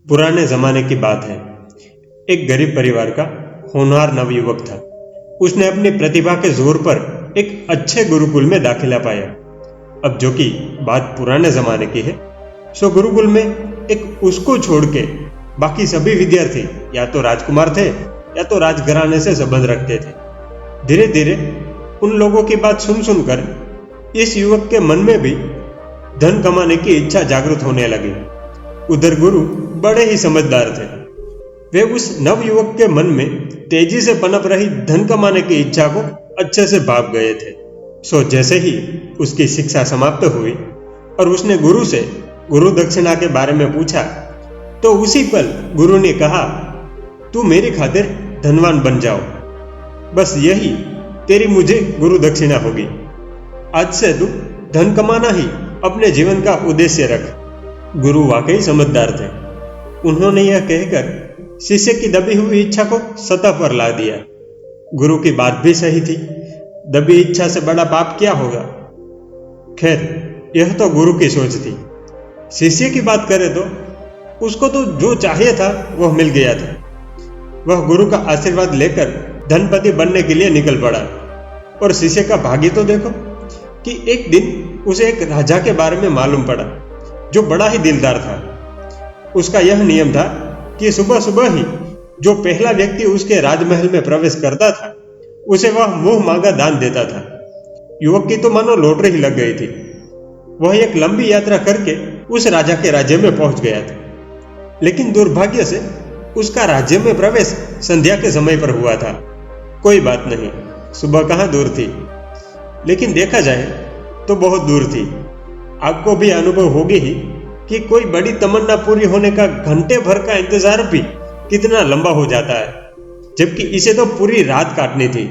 पुराने जमाने की बात है। एक गरीब परिवार का होनहार नवयुवक था। उसने अपनी प्रतिभा के जोर पर एक अच्छे गुरुकुल में दाखिला पाया। अब जो कि बात पुराने जमाने की है, सो गुरुकुल में एक उसको छोड़ के बाकी सभी विद्यार्थी या तो राजकुमार थे या तो राजघराने से संबंध रखते थे। धीरे धीरे उन लोगों की बात सुन सुनकर इस युवक के मन में भी धन कमाने की इच्छा जागृत होने लगी। उधर गुरु बड़े ही समझदार थे। वे उस नव युवक के मन में तेजी से पनप रही धन कमाने की इच्छा को अच्छे से भाप गए थे। सो जैसे ही उसकी शिक्षा समाप्त हुई और उसने गुरु से गुरु दक्षिणा के बारे में पूछा, तो उसी पल गुरु ने कहा, तू मेरी खातिर धनवान बन जाओ, बस यही तेरी मुझे गुरु दक्षिणा होगी। आज से तू धन कमाना ही अपने जीवन का उद्देश्य रख। गुरु वाकई समझदार थे। उन्होंने यह कहकर शिष्य की दबी हुई इच्छा को सतह पर ला दिया। गुरु की बात भी सही थी। दबी इच्छा से बड़ा पाप क्या होगा। खैर, यह तो गुरु की सोच थी। शिष्य की बात करें तो उसको तो जो चाहिए था वह मिल गया था। वह गुरु का आशीर्वाद लेकर धनपति बनने के लिए निकल पड़ा। और शिष्य का भाग्य तो देखो कि एक दिन उसे एक राजा के बारे में मालूम पड़ा जो बड़ा ही दिलदार था। उसका यह नियम था कि सुबह सुबह ही जो पहला व्यक्ति उसके राजमहल में प्रवेश करता था उसे वह मुंह मांगा दान देता था। युवक की तो मानो लॉटरी ही लग गई थी। वह एक लंबी यात्रा करके उस राजा के राज्य में पहुंच गया था। लेकिन दुर्भाग्य से उसका राज्य में प्रवेश संध्या के समय पर हुआ था। कोई बात नहीं, सुबह कहाँ दूर थी, लेकिन देखा जाए तो बहुत दूर थी। आपको भी अनुभव होगी ही कि कोई बड़ी तमन्ना पूरी होने का घंटे भर का इंतजार भी कितना लंबा हो जाता है, जबकि इसे तो पूरी रात काटनी थी।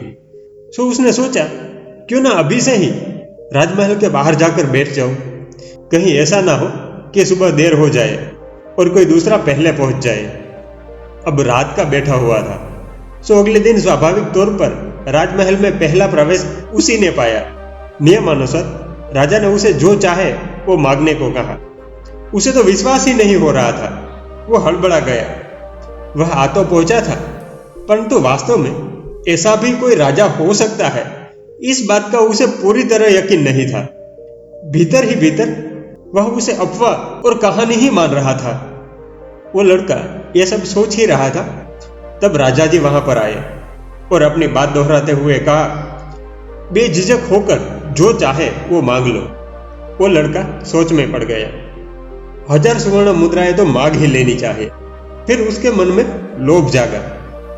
सो उसने सोचा, क्यों ना अभी से ही राजमहल के बाहर जाकर बैठ जाऊं। कहीं ऐसा ना हो कि सुबह देर हो जाए और कोई दूसरा पहले पहुंच जाए। अब रात का बैठा हुआ था। सो अगले दिन स्वाभाविक तौर पर राजमहल में पहला प्रवेश उसी ने पाया। नियमानुसार राजा ने उसे जो चाहे वो मांगने को कहा। उसे तो विश्वास ही नहीं हो रहा था। वो हड़बड़ा गया। वह आ तो पहुंचा था, परंतु वास्तव में ऐसा भी कोई राजा हो सकता है, इस बात का उसे पूरी तरह यकीन नहीं था। भीतर ही भीतर वह उसे अफवाह और कहानी ही मान रहा था। वो लड़का यह सब सोच ही रहा था, तब राजा जी वहां पर आए और अपनी बात दोहराते हुए कहा, बेझिझक होकर जो चाहे वो मांग लो। वो लड़का सोच में पड़ गया। 1000 स्वर्ण मुद्राएं तो मांग ही लेनी चाहिए। फिर उसके मन में लोभ जागा,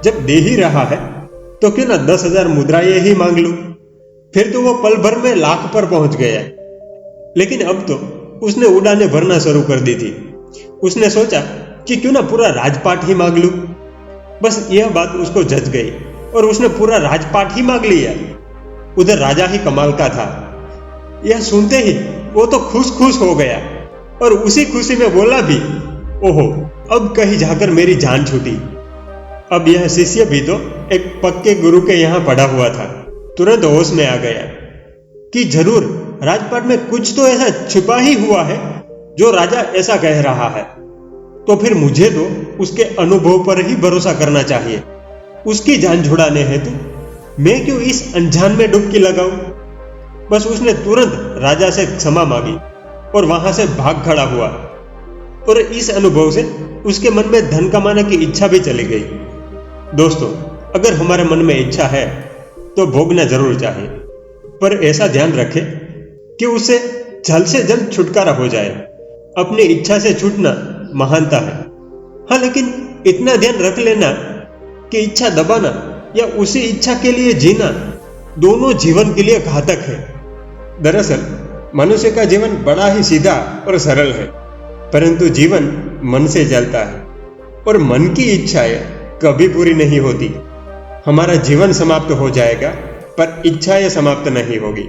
जब दे ही रहा है तो क्यों ना 10,000 मुद्राएं ही मांग लूं। फिर तो वो पल भर में लाख पर पहुंच गया। लेकिन अब तो उसने उड़ाने भरना शुरू कर दी थी। उसने सोचा कि क्यों ना पूरा राजपाट ही मांग लूं। बस यह बात उसको जच गई और उसने पूरा राजपाट ही मांग लिया। उधर राजा ही कमाल का था। यह सुनते ही वो तो खुश खुश हो गया और उसी खुशी में बोला भी, ओहो, अब कहीं जाकर मेरी जान छूटी। अब यह शिष्य भी तो एक पक्के गुरु के यहाँ पड़ा हुआ था। तुरंत होश में आ गया कि जरूर राजपाट में कुछ तो ऐसा छुपा ही हुआ है जो राजा ऐसा कह रहा है। तो फिर मुझे तो उसके अनुभव पर ही भरोसा करना चाहिए। उसकी जान छुड़ाने हेतु मैं क्यों इस अनजान में डुबकी लगाऊं। बस उसने तुरंत राजा से क्षमा मांगी और वहां से भाग खड़ा हुआ। और इस अनुभव से उसके मन में धन कमाने की इच्छा भी चली गई। दोस्तों, अगर हमारे मन में इच्छा है तो भोगना जरूर चाहिए, पर ऐसा ध्यान रखें कि उससे जल्द से जल्द छुटकारा हो जाए। अपनी इच्छा से छूटना महानता है। हाँ, लेकिन इतना ध्यान रख लेना कि इच्छा दबाना या उसी इच्छा के लिए जीना दोनों जीवन के लिए घातक है। दरअसल मनुष्य का जीवन बड़ा ही सीधा और सरल है, परंतु जीवन मन से चलता है और मन की इच्छाएं कभी पूरी नहीं होती। हमारा जीवन समाप्त हो जाएगा पर इच्छाएं समाप्त नहीं होगी।